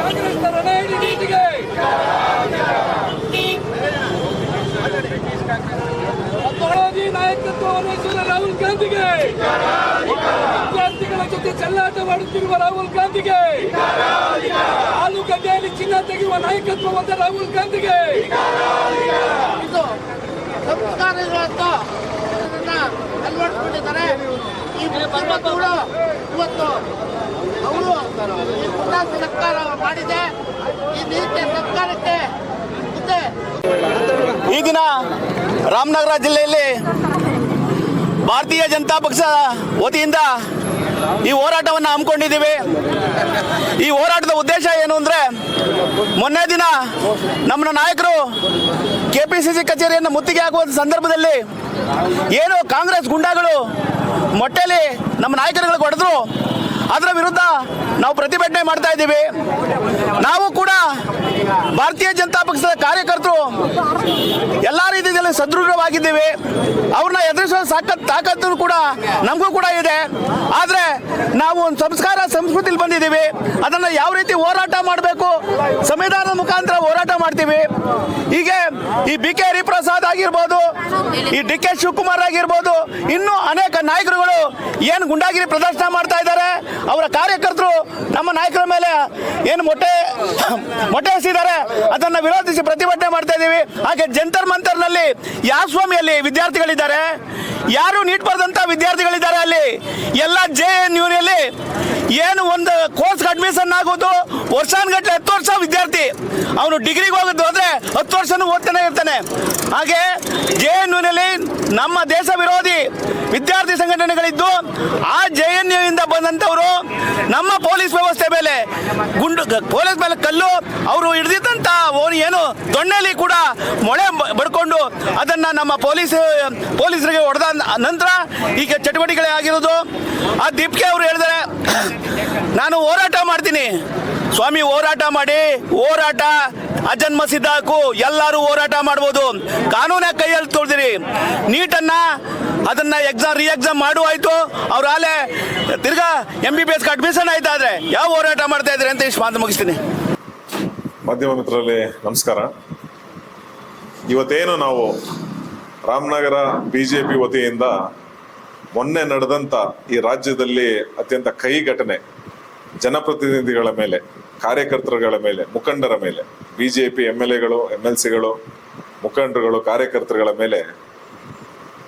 ಕಾಂಗ್ರೆಸ್ ರಣಹೇಡಿ ನೀತಿಗೆ ಮೋದಿ ನಾಯಕತ್ವವನ್ನು ವಹಿಸಿದ ರಾಹುಲ್ ಗಾಂಧಿಗೆ, ವಿದ್ಯಾರ್ಥಿಗಳ ಜೊತೆ ಚೆಲ್ಲಾಟ ಮಾಡುತ್ತಿರುವ ರಾಹುಲ್ ಗಾಂಧಿಗೆ, ಹಾಲು ಗದ್ದೆಯಲ್ಲಿ ಚಿನ್ನ ತೆಗೆಯುವ ನಾಯಕತ್ವ ಹೊಂದ ರಾಹುಲ್ ಗಾಂಧಿಗೆ, ಇದು ಸಂಸ್ಕಾರಗಳನ್ನು ಅಳವಡಿಸಿಕೊಂಡಿದ್ದಾರೆ. ಈ ಮುಖ್ಯಮಂತ್ರಿಗಳು ಇವತ್ತು ಅವರು ಸರ್ಕಾರ ಮಾಡಿದೆ. ಈ ನೀತಿ ಸರ್ಕಾರಕ್ಕೆ ಈ ದಿನ ರಾಮನಗರ ಜಿಲ್ಲೆಯಲ್ಲಿ ಭಾರತೀಯ ಜನತಾ ಪಕ್ಷ ವತಿಯಿಂದ ಈ ಹೋರಾಟವನ್ನು ಹಮ್ಮಿಕೊಂಡಿದ್ದೀವಿ. ಈ ಹೋರಾಟದ ಉದ್ದೇಶ ಏನು ಅಂದರೆ, ಮೊನ್ನೆ ದಿನ ನಮ್ಮ ನಾಯಕರು KPCC ಕಚೇರಿಯನ್ನು ಮುತ್ತಿಗೆ ಹಾಕುವ ಸಂದರ್ಭದಲ್ಲಿ ಏನು ಕಾಂಗ್ರೆಸ್ ಗುಂಡಾಗಳು ಮೊಟ್ಟೆಯಲ್ಲಿ ನಮ್ಮ ನಾಯಕರುಗಳಿಗೆ ಹೊಡೆದ್ರು, ಅದರ ವಿರುದ್ಧ ನಾವು ಪ್ರತಿಭಟನೆ ಮಾಡ್ತಾ ಇದ್ದೀವಿ. ನಾವು ಕೂಡ ಭಾರತೀಯ ಜನತಾ ಪಕ್ಷದ ಕಾರ್ಯಕರ್ತರು ಎಲ್ಲ ರೀತಿಯಲ್ಲಿ ಸದೃಢವಾಗಿದ್ದೀವಿ. ಅವ್ರನ್ನ ಎದುರಿಸುವ ತಾಕತ್ತು ಕೂಡ ನಮಗೂ ಕೂಡ ಇದೆ. ಆದರೆ ನಾವು ಒಂದು ಸಂಸ್ಕೃತಿಲಿ ಬಂದಿದ್ದೀವಿ. ಅದನ್ನು ಯಾವ ರೀತಿ ಹೋರಾಟ ಮಾಡಬೇಕು, ಸಂವಿಧಾನದ ಮುಖಾಂತರ ಹೋರಾಟ ಮಾಡ್ತೀವಿ. ಹೀಗೆ ಈ BK ಹರಿಪ್ರಸಾದ್ ಆಗಿರ್ಬೋದು, ಈ DK ಶಿವಕುಮಾರ್ ಆಗಿರ್ಬೋದು, ಇನ್ನೂ ಅನೇಕ ನಾಯಕರುಗಳು ಏನು ಗುಂಡಾಗಿರಿ ಪ್ರದರ್ಶನ ಮಾಡ್ತಾ ಇದ್ದಾರೆ. ಅವರ ಕಾರ್ಯಕರ್ತರು ನಮ್ಮ ನಾಯಕರ ಮೇಲೆ ಏನು ಮೊಟ್ಟೆ ಎಸೆದಿದ್ದಾರೆ, ಅದನ್ನು ವಿರೋಧಿಸಿ ಪ್ರತಿಭಟನೆ ಮಾಡ್ತಾ ಇದ್ದೀವಿ. ಹಾಗೆ ಜಂತರ್ ಮಂತರ್ನಲ್ಲಿ ಯಾಸ್ವಾಮಿಯಲ್ಲಿ ವಿದ್ಯಾರ್ಥಿಗಳಿದ್ದಾರೆ, ಯಾರು ನೀಟ್ ಬರೆದಂತ ವಿದ್ಯಾರ್ಥಿಗಳಿದ್ದಾರೆ. ಅಲ್ಲಿ ಎಲ್ಲ JNUನಲ್ಲಿ ಏನು ಒಂದು ಕೋರ್ಸ್ ಅಡ್ಮಿಷನ್ ಆಗೋದು ವರ್ಷಾನುಗಟ್ಟಲೆ 10 ವರ್ಷ ವಿದ್ಯಾರ್ಥಿ ಅವನು ಡಿಗ್ರಿಗೆ ಹೋಗೋದು ಹೋದ್ರೆ 10 ವರ್ಷನೂ ಓದ್ತಾನೆ ಇರ್ತಾನೆ. ಹಾಗೆ JNUನಲ್ಲಿ ನಮ್ಮ ದೇಶ ವಿರೋಧಿ ವಿದ್ಯಾರ್ಥಿ ಸಂಘಟನೆಗಳಿದ್ದು, ಆ JNU ಇಂದ ಬಂದಂಥವರು ನಮ್ಮ ಪೊಲೀಸ್ ವ್ಯವಸ್ಥೆ ಮೇಲೆ ಪೊಲೀಸ್ ಮೇಲೆ ಕಲ್ಲು, ಅವರು ಹಿಡಿದಿದ್ದಂಥ ಏನು ದೊಣ್ಣೆಲಿ ಕೂಡ ಮೊಳೆ ಬಡ್ಕೊಂಡು ಅದನ್ನು ನಮ್ಮ ಪೊಲೀಸರಿಗೆ ಹೊಡೆದ ನಂತರ ಈಗ ಚಟುವಟಿಕೆ ಆಗಿರೋದು. ಆ ದೀಪ್ಕೆ ಅವರು ಹೇಳಿದರೆ, ನಾನು ಹೋರಾಟ ಮಾಡ್ತೀನಿ. ಸ್ವಾಮಿ, ಹೋರಾಟ ಮಾಡಿ, ಹೋರಾಟ ಅಜನ್ಮ ಸಿದ್ಧಾಕು, ಎಲ್ಲರೂ ಹೋರಾಟ ಮಾಡ್ಬೋದು. ಕಾನೂನ ಕೈಯಲ್ಲಿ ತೊಳೆದಿರಿ. ನೀಟನ್ನ ಅದನ್ನ ರೀಎಕ್ಸಾಮ್ ಆಯ್ತು, ಅವ್ರು ಆಲೆ ತಿರ್ಗಾ MBBS ಅಡ್ಮಿಷನ್ ಆಯ್ತಾ ಇದ್ರೆ ಯಾವ ಹೋರಾಟ ಮಾಡ್ತಾ ಇದ್ರಿ ಅಂತ ಇಷ್ಟು ಮಾತು ಮುಗಿಸ್ತೀನಿ. ಮಾಧ್ಯಮ ಮಿತ್ರರಲ್ಲಿ ನಮಸ್ಕಾರ. ಇವತ್ತೇನು ನಾವು ರಾಮನಗರ BJP ವತಿಯಿಂದ ಮೊನ್ನೆ ನಡೆದಂತ ಈ ರಾಜ್ಯದಲ್ಲಿ ಅತ್ಯಂತ ಕಹಿ ಘಟನೆ, ಜನಪ್ರತಿನಿಧಿಗಳ ಮೇಲೆ, ಕಾರ್ಯಕರ್ತರುಗಳ ಮೇಲೆ, ಮುಖಂಡರ ಮೇಲೆ, BJP MLAಗಳು, MLCಗಳು, ಮುಖಂಡರುಗಳು, ಕಾರ್ಯಕರ್ತರುಗಳ ಮೇಲೆ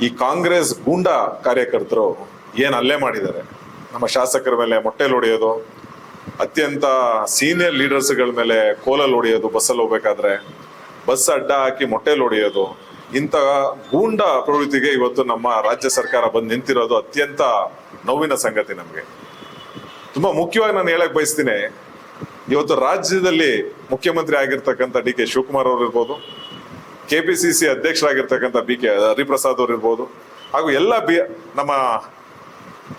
ಈ ಕಾಂಗ್ರೆಸ್ ಗೂಂಡಾ ಕಾರ್ಯಕರ್ತರು ಏನು ಹಲ್ಲೆ ಮಾಡಿದ್ದಾರೆ. ನಮ್ಮ ಶಾಸಕರ ಮೇಲೆ ಮೊಟ್ಟೆಲ್ ಹೊಡೆಯೋದು, ಅತ್ಯಂತ ಸೀನಿಯರ್ ಲೀಡರ್ಸ್ಗಳ ಮೇಲೆ ಕೋಲಲ್ಲಿ ಹೊಡೆಯೋದು, ಬಸ್ಸಲ್ಲಿ ಹೋಗ್ಬೇಕಾದ್ರೆ ಬಸ್ ಅಡ್ಡ ಹಾಕಿ ಮೊಟ್ಟೆಲ್ ಹೊಡೆಯೋದು, ಇಂಥ ಗೂಂಡಾ ಪ್ರವೃತ್ತಿಗೆ ಇವತ್ತು ನಮ್ಮ ರಾಜ್ಯ ಸರ್ಕಾರ ಬಂದು ನಿಂತಿರೋದು ಅತ್ಯಂತ ನೋವಿನ ಸಂಗತಿ. ನಮಗೆ ತುಂಬಾ ಮುಖ್ಯವಾಗಿ ನಾನು ಹೇಳಕ್ ಬಯಸ್ತೀನಿ, ಇವತ್ತು ರಾಜ್ಯದಲ್ಲಿ ಮುಖ್ಯಮಂತ್ರಿ ಆಗಿರ್ತಕ್ಕಂಥ DK ಶಿವಕುಮಾರ್ ಅವರು ಇರ್ಬೋದು, KPCC ಅಧ್ಯಕ್ಷರಾಗಿರ್ತಕ್ಕಂಥ BK ಹರಿಪ್ರಸಾದ್ ಅವರು ಇರ್ಬೋದು, ಹಾಗೂ ಎಲ್ಲ ನಮ್ಮ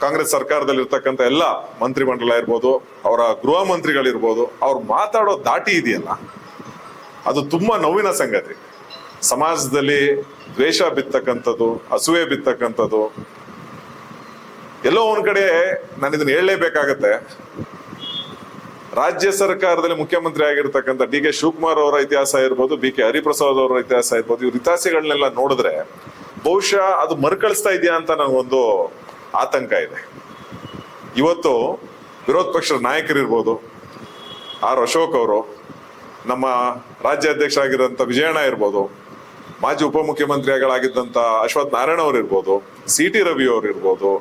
ಕಾಂಗ್ರೆಸ್ ಸರ್ಕಾರದಲ್ಲಿ ಇರ್ತಕ್ಕಂಥ ಎಲ್ಲ ಮಂತ್ರಿಮಂಡಲ ಇರ್ಬೋದು, ಅವರ ಗೃಹ ಮಂತ್ರಿಗಳಿರ್ಬೋದು, ಅವ್ರು ಮಾತಾಡೋ ದಾಟಿ ಇದೆಯಲ್ಲ, ಅದು ತುಂಬಾ ನೋವಿನ ಸಂಗತಿ. ಸಮಾಜದಲ್ಲಿ ದ್ವೇಷ ಬಿತ್ತಕ್ಕಂಥದ್ದು, ಅಸೂಯೆ ಬಿತ್ತಕ್ಕಂಥದ್ದು, ಎಲ್ಲೋ ಒಂದ್ ಕಡೆ ನಾನು ಇದನ್ನ ಹೇಳಲೇಬೇಕಾಗತ್ತೆ. ರಾಜ್ಯ ಸರ್ಕಾರದಲ್ಲಿ ಮುಖ್ಯಮಂತ್ರಿ ಆಗಿರ್ತಕ್ಕಂಥ DK ಶಿವಕುಮಾರ್ ಅವರ ಇತಿಹಾಸ ಇರ್ಬೋದು, BK ಹರಿಪ್ರಸಾದ್ ಅವರ ಇತಿಹಾಸ ಇರ್ಬೋದು, ಇವ್ರ ಇತಿಹಾಸಗಳನ್ನೆಲ್ಲ ನೋಡಿದ್ರೆ ಬಹುಶಃ ಅದು ಮರುಕಳಿಸ್ತಾ ಇದೆಯಾ ಅಂತ ನನಗೊಂದು ಆತಂಕ ಇದೆ. ಇವತ್ತು ವಿರೋಧ ಪಕ್ಷದ ನಾಯಕರಿರ್ಬೋದು, ಅಶೋಕ್ ಅವರು, ನಮ್ಮ ರಾಜ್ಯಾಧ್ಯಕ್ಷರಾಗಿರೋಂಥ ವಿಜಯಣ್ಣ ಇರ್ಬೋದು, ಮಾಜಿ ಉಪಮುಖ್ಯಮಂತ್ರಿಗಳಾಗಿದ್ದಂಥ ಅಶ್ವಥ್ ನಾರಾಯಣ ಅವ್ರು ಇರ್ಬೋದು, CT ರವಿ ಅವ್ರು ಇರ್ಬೋದು,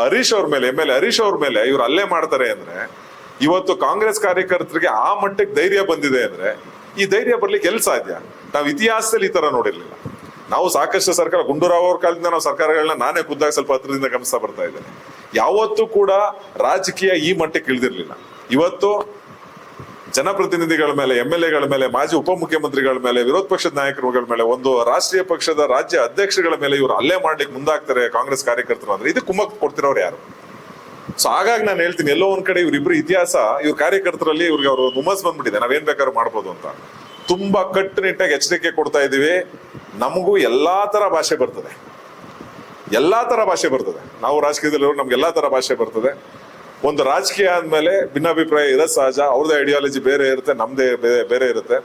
ಹರೀಶ್ ಅವ್ರ ಮೇಲೆ, MLA ಹರೀಶ್ ಅವ್ರ ಮೇಲೆ ಇವ್ರು ಹಲ್ಲೆ ಮಾಡ್ತಾರೆ ಅಂದ್ರೆ, ಇವತ್ತು ಕಾಂಗ್ರೆಸ್ ಕಾರ್ಯಕರ್ತರಿಗೆ ಆ ಮಟ್ಟಕ್ಕೆ ಧೈರ್ಯ ಬಂದಿದೆ ಅಂದ್ರೆ, ಈ ಧೈರ್ಯ ಬರ್ಲಿಕ್ಕೆ ಎಲ್ಲಿ ಸಾಧ್ಯ? ನಾವು ಇತಿಹಾಸದಲ್ಲಿ ಈ ತರ ನೋಡಿರ್ಲಿಲ್ಲ. ನಾವು ಸಾಕಷ್ಟು ಸರ್ಕಾರ, ಗುಂಡೂರಾವ್ ಅವ್ರ ಕಾಲದಿಂದ ನಾವು ಸರ್ಕಾರಗಳನ್ನ ನಾನೇ ಖುದ್ದಾಗಿ ಸ್ವಲ್ಪ ಹತ್ರದಿಂದ ಗಮನಿಸ್ತಾ ಬರ್ತಾ ಇದ್ದೇನೆ. ಯಾವತ್ತೂ ಕೂಡ ರಾಜಕೀಯ ಈ ಮಟ್ಟಕ್ಕೆ ಇಳಿದಿರ್ಲಿಲ್ಲ. ಇವತ್ತು ಜನಪ್ರತಿನಿಧಿಗಳ ಮೇಲೆ, MLAಗಳ ಮೇಲೆ, ಮಾಜಿ ಉಪಮುಖ್ಯಮಂತ್ರಿಗಳ ಮೇಲೆ, ವಿರೋಧ ಪಕ್ಷದ ನಾಯಕರುಗಳ ಮೇಲೆ, ಒಂದು ರಾಷ್ಟ್ರೀಯ ಪಕ್ಷದ ರಾಜ್ಯ ಅಧ್ಯಕ್ಷಗಳ ಮೇಲೆ ಇವರು ಹಲ್ಲೆ ಮಾಡ್ಲಿಕ್ಕೆ ಮುಂದಾಗ್ತಾರೆ ಕಾಂಗ್ರೆಸ್ ಕಾರ್ಯಕರ್ತರು ಅಂದ್ರೆ, ಇದು ಕುಮ್ಮಕ್ ಕೊಡ್ತಿರೋರು ಯಾರು? ಸೊ ಹಾಗಾಗಿ ನಾನು ಹೇಳ್ತೀನಿ, ಎಲ್ಲೋ ಒಂದ್ ಕಡೆ ಇವ್ರಿಬ್ರು ಇತಿಹಾಸ, ಇವ್ರ ಕಾರ್ಯಕರ್ತರಲ್ಲಿ ಇವ್ರಿಗೆ ಅವ್ರ ಹುಮ್ಮಸ್ ಬಂದ್ಬಿಟ್ಟಿದೆ, ನಾವೇನ್ ಬೇಕಾದ್ರೂ ಮಾಡ್ಬೋದು ಅಂತ. ತುಂಬಾ ಕಟ್ಟುನಿಟ್ಟಾಗಿ ಎಚ್ಚರಿಕೆ ಕೊಡ್ತಾ ಇದೀವಿ. ನಮಗೂ ಎಲ್ಲಾ ತರ ಭಾಷೆ ಬರ್ತದೆ, ಎಲ್ಲಾ ತರ ಭಾಷೆ ಬರ್ತದೆ. ನಾವು ರಾಜಕೀಯದಲ್ಲಿ ನಮ್ಗೆ ಎಲ್ಲಾ ತರ ಭಾಷೆ ಬರ್ತದೆ. ಒಂದು ರಾಜಕೀಯ ಆದ್ಮೇಲೆ ಭಿನ್ನಾಭಿಪ್ರಾಯ ಇರೋದು ಸಹಜ. ಅವ್ರದೇ ಐಡಿಯಾಲಜಿ ಬೇರೆ ಇರುತ್ತೆ, ನಮ್ದೇ ಬೇರೆ ಇರುತ್ತೆ.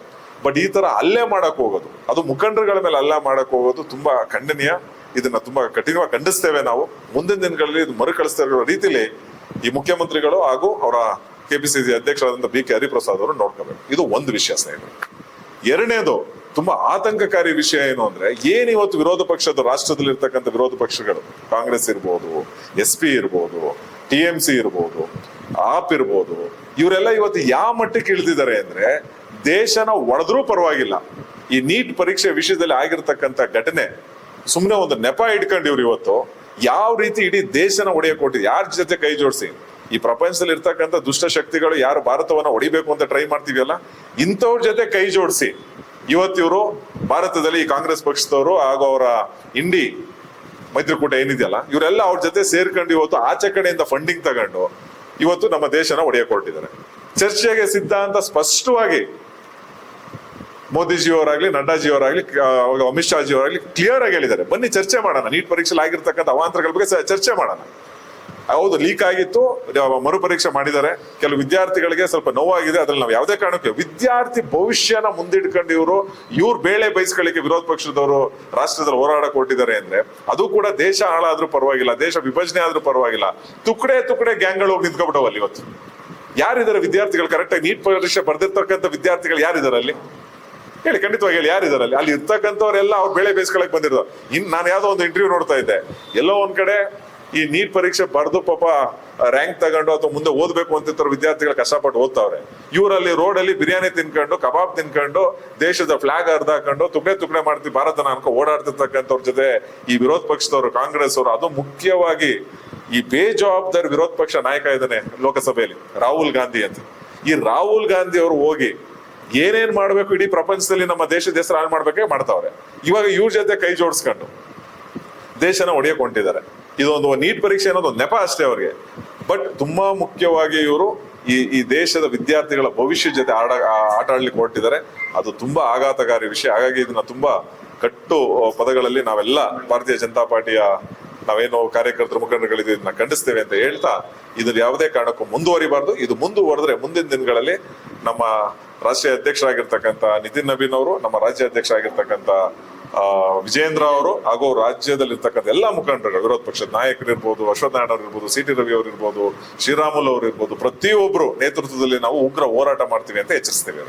ಬಟ್ ಈ ತರ ಹಲ್ಲೆ ಮಾಡಕ್ ಹೋಗೋದು, ಅದು ಮುಖಂಡರುಗಳ ಮೇಲೆ ಹಲ್ಲೆ ಮಾಡಕ್ ಹೋಗೋದು ತುಂಬಾ ಖಂಡನೀಯ. ಇದನ್ನ ತುಂಬಾ ಕಠಿಣವಾಗಿ ಖಂಡಿಸ್ತೇವೆ ನಾವು. ಮುಂದಿನ ದಿನಗಳಲ್ಲಿ ಇದು ಮರುಕಳಿಸ್ತಾ ಇರೋ ರೀತಿಲಿ ಈ ಮುಖ್ಯಮಂತ್ರಿಗಳು ಹಾಗೂ ಅವರ ಕೆಪಿಸಿಸಿ ಅಧ್ಯಕ್ಷರಾದಂತಹ BK ಹರಿಪ್ರಸಾದ್ ಅವರು ನೋಡ್ಕೋಬೇಕು. ಇದು ಒಂದು ವಿಷಯ ಸ್ನೇಹಿತರೆ. ಎರಡನೇದು ತುಂಬಾ ಆತಂಕಕಾರಿ ವಿಷಯ ಏನು ಅಂದ್ರೆ, ಏನ್ ಇವತ್ತು ವಿರೋಧ ಪಕ್ಷದ ರಾಷ್ಟ್ರದಲ್ಲಿ ಇರ್ತಕ್ಕಂಥ ವಿರೋಧ ಪಕ್ಷಗಳು, ಕಾಂಗ್ರೆಸ್ ಇರ್ಬೋದು, SP ಇರ್ಬೋದು, TMC ಇರ್ಬೋದು, AP ಇರ್ಬೋದು, ಇವರೆಲ್ಲ ಇವತ್ತು ಯಾವ ಮಟ್ಟಕ್ಕೆ ಇಳಿದಿದ್ದಾರೆ ಅಂದ್ರೆ, ದೇಶನ ಒಡೆದ್ರೂ ಪರವಾಗಿಲ್ಲ, ಈ ನೀಟ್ ಪರೀಕ್ಷೆ ವಿಷಯದಲ್ಲಿ ಆಗಿರ್ತಕ್ಕಂಥ ಘಟನೆ ಸುಮ್ಮನೆ ಒಂದು ನೆಪ ಇಟ್ಕೊಂಡು ಇವ್ರು ಇವತ್ತು ಯಾವ ರೀತಿ ಇಡೀ ದೇಶನ ಒಡೆಯಕ್ಕೆ ಕೊಟ್ಟಿದೆ. ಯಾರ ಜೊತೆ ಕೈ ಜೋಡಿಸಿ ಈ ಪ್ರಪಂಚದಲ್ಲಿ ಇರ್ತಕ್ಕಂಥ ದುಷ್ಟ ಶಕ್ತಿಗಳು ಯಾರು ಭಾರತವನ್ನ ಹೊಡಿಬೇಕು ಅಂತ ಟ್ರೈ ಮಾಡ್ತೀವಲ್ಲ, ಇಂಥವ್ರ ಜೊತೆ ಕೈ ಜೋಡಿಸಿ ಇವತ್ತಿವರು ಭಾರತದಲ್ಲಿ ಈ ಕಾಂಗ್ರೆಸ್ ಪಕ್ಷದವರು ಹಾಗೂ ಅವರ ಇಂಡಿ ಮೈತ್ರಿಕೂಟ ಏನಿದೆಯಲ್ಲ, ಇವರೆಲ್ಲ ಅವ್ರ ಜೊತೆ ಸೇರ್ಕೊಂಡು ಇವತ್ತು ಆಚೆ ಕಡೆಯಿಂದ ಫಂಡಿಂಗ್ ತಗೊಂಡು ಇವತ್ತು ನಮ್ಮ ದೇಶನ ಒಡೆಯಕ್ಕೆ ಹೊರಟಿದ್ದಾರೆ. ಚರ್ಚೆಗೆ ಸಿದ್ಧ ಅಂತ ಸ್ಪಷ್ಟವಾಗಿ ಮೋದಿಜಿಯವರಾಗ್ಲಿ, ನಡ್ಡಾಜಿಯವರಾಗ್ಲಿ, ಅಮಿತ್ ಶಾ ಜಿಯವರಾಗ್ಲಿ ಕ್ಲಿಯರ್ ಆಗಿ ಹೇಳಿದ್ದಾರೆ, ಬನ್ನಿ ಚರ್ಚೆ ಮಾಡೋಣ, ನೀಟ್ ಪರೀಕ್ಷೆಯಲ್ಲಿ ಆಗಿರ್ತಕ್ಕಂಥ ಅವಾಂತರಗಳ ಬಗ್ಗೆ ಚರ್ಚೆ ಮಾಡೋಣ. ಹೌದು, ಲೀಕ್ ಆಗಿತ್ತು, ಮರುಪರೀಕ್ಷೆ ಮಾಡಿದ್ದಾರೆ, ಕೆಲವು ವಿದ್ಯಾರ್ಥಿಗಳಿಗೆ ಸ್ವಲ್ಪ ನೋವಾಗಿದೆ. ಅದ್ರಲ್ಲಿ ನಾವು ಯಾವುದೇ ಕಾರಣಕ್ಕೆ ವಿದ್ಯಾರ್ಥಿ ಭವಿಷ್ಯನ ಮುಂದಿಟ್ಕೊಂಡು ಇವ್ರು ಬೇಳೆ ಬಯಸ್ಕೊಳ್ಳಿಕ್ಕೆ ವಿರೋಧ ಪಕ್ಷದವರು ರಾಷ್ಟ್ರದಲ್ಲಿ ಹೋರಾಡಕ್ ಹೊರಟಿದ್ದಾರೆ ಅಂದ್ರೆ, ಅದು ಕೂಡ ದೇಶ ಹಾಳಾದ್ರೂ ಪರವಾಗಿಲ್ಲ, ದೇಶ ವಿಭಜನೆ ಆದ್ರೂ ಪರವಾಗಿಲ್ಲ, ತುಕಡೆ ಗ್ಯಾಂಗ್ಗಳು ಹೋಗಿ ನಿಂತ್ಕೊಬಿಟ್ಟವಲ್ಲಿ. ಇವತ್ತು ಯಾರಿದ್ದಾರೆ ವಿದ್ಯಾರ್ಥಿಗಳು ಕರೆಕ್ಟಾಗಿ ನೀಟ್ ಪರೀಕ್ಷೆ ಬರ್ದಿರ್ತಕ್ಕಂಥ ವಿದ್ಯಾರ್ಥಿಗಳು ಯಾರಿದ್ದಾರೆ ಅಲ್ಲಿ ಹೇಳಿ? ಖಂಡಿತವಾಗಿ ಹೇಳಿ, ಯಾರಿದ್ದಾರೆ ಅಲ್ಲಿ ಇರ್ತಕ್ಕಂಥವ್ರೆಲ್ಲ ಅವ್ರು ಬೇಳೆ ಬೇಯಿಸ್ಕೊಳಕ್ ಬಂದಿರೋದು. ನಾನು ಯಾವ್ದೋ ಒಂದು ಇಂಟರ್ವ್ಯೂ ನೋಡ್ತಾ ಇದ್ದೆ, ಎಲ್ಲೋ ಒಂದ್ ಕಡೆ ಈ ನೀಟ್ ಪರೀಕ್ಷೆ ಬರ್ದು ಪಾಪ ರ್ಯಾಂಕ್ ತಗೊಂಡು ಅಥವಾ ಮುಂದೆ ಓದ್ಬೇಕು ಅಂತಿರ್ತಾರ ವಿದ್ಯಾರ್ಥಿಗಳು ಕಷ್ಟಪಟ್ಟು ಓದ್ತಾವ್ರೆ. ಇವರಲ್ಲಿ ರೋಡಲ್ಲಿ ಬಿರಿಯಾನಿ ತಿನ್ಕೊಂಡು, ಕಬಾಬ್ ತಿನ್ಕೊಂಡು, ದೇಶದ ಫ್ಲಾಗ್ ಹರಿದಾಕೊಂಡು ತುಕಡೆ ಮಾಡ್ತೀವಿ ಭಾರತನ ಅನ್ಕೊ ಓಡಾಡ್ತಿರ್ತಕ್ಕಂಥವ್ರ ಜೊತೆ ಈ ವಿರೋಧ ಪಕ್ಷದವರು, ಕಾಂಗ್ರೆಸ್ ಅವರು, ಅದು ಮುಖ್ಯವಾಗಿ ಈ ಬೇಜವಾಬ್ದಾರಿ ವಿರೋಧ ಪಕ್ಷ ನಾಯಕ ಇದ್ದಾನೆ ಲೋಕಸಭೆಯಲ್ಲಿ, ರಾಹುಲ್ ಗಾಂಧಿ ಅಂತ. ಈ ರಾಹುಲ್ ಗಾಂಧಿ ಅವರು ಹೋಗಿ ಏನೇನ್ ಮಾಡ್ಬೇಕು ಇಡೀ ಪ್ರಪಂಚದಲ್ಲಿ ನಮ್ಮ ದೇಶದ ಹೆಸರು ಹಾಳು ಮಾಡ್ಬೇಕೆ ಮಾಡ್ತಾವ್ರೆ. ಇವಾಗ ಇವ್ರ ಜೊತೆ ಕೈ ಜೋಡಿಸ್ಕೊಂಡು ದೇಶನ ಒಡೆಯಕ್ ಹೊಂಟಿದ್ದಾರೆ. ಇದೊಂದು ನೀಟ್ ಪರೀಕ್ಷೆ ಅನ್ನೋದು ನೆಪ ಅಷ್ಟೇ ಅವ್ರಿಗೆ. ಬಟ್ ತುಂಬಾ ಮುಖ್ಯವಾಗಿ ಇವರು ಈ ದೇಶದ ವಿದ್ಯಾರ್ಥಿಗಳ ಭವಿಷ್ಯ ಜೊತೆ ಆಟ ಆಡ್ಲಿಕ್ಕೆ ಹೊರಟಿದ್ದಾರೆ. ಅದು ತುಂಬಾ ಆಘಾತಕಾರಿ ವಿಷಯ. ಹಾಗಾಗಿ ಇದನ್ನ ತುಂಬಾ ಕಟ್ಟು ಪದಗಳಲ್ಲಿ ನಾವೆಲ್ಲ ಭಾರತೀಯ ಜನತಾ ಪಾರ್ಟಿಯ ನಾವೇನು ಕಾರ್ಯಕರ್ತರು, ಮುಖಂಡರುಗಳಿದೆ, ಇದನ್ನ ಖಂಡಿಸ್ತೇವೆ ಅಂತ ಹೇಳ್ತಾ, ಇದ್ರ ಯಾವುದೇ ಕಾರಣಕ್ಕೂ ಮುಂದುವರಿಬಾರ್ದು. ಇದು ಮುಂದುವರೆದ್ರೆ ಮುಂದಿನ ದಿನಗಳಲ್ಲಿ ನಮ್ಮ ರಾಷ್ಟ್ರೀಯ ಅಧ್ಯಕ್ಷರಾಗಿರ್ತಕ್ಕಂಥ ನಿತಿನ್ ನಬೀನ್ ಅವರು, ನಮ್ಮ ರಾಜ್ಯ ಅಧ್ಯಕ್ಷ ಆಗಿರ್ತಕ್ಕಂಥ ವಿಜೇಂದ್ರ ಅವರು ಹಾಗೂ ರಾಜ್ಯದಲ್ಲಿರ್ತಕ್ಕಂಥ ಎಲ್ಲಾ ಮುಖಂಡರುಗಳು, ವಿರೋಧ ಪಕ್ಷದ ನಾಯಕರು ಇರ್ಬೋದು, ಅಶ್ವಥ್ ನಾರಾಯಣ ಅವರು ಇರ್ಬೋದು, CT ರವಿ ಅವರು ಇರ್ಬೋದು, ಶ್ರೀರಾಮುಲು ಅವರು ಇರ್ಬೋದು, ಪ್ರತಿಯೊಬ್ರು ನೇತೃತ್ವದಲ್ಲಿ ನಾವು ಉಗ್ರ ಹೋರಾಟ ಮಾಡ್ತೀವಿ ಅಂತ ಎಚ್ಚರಿಸ್ತೇವೆ.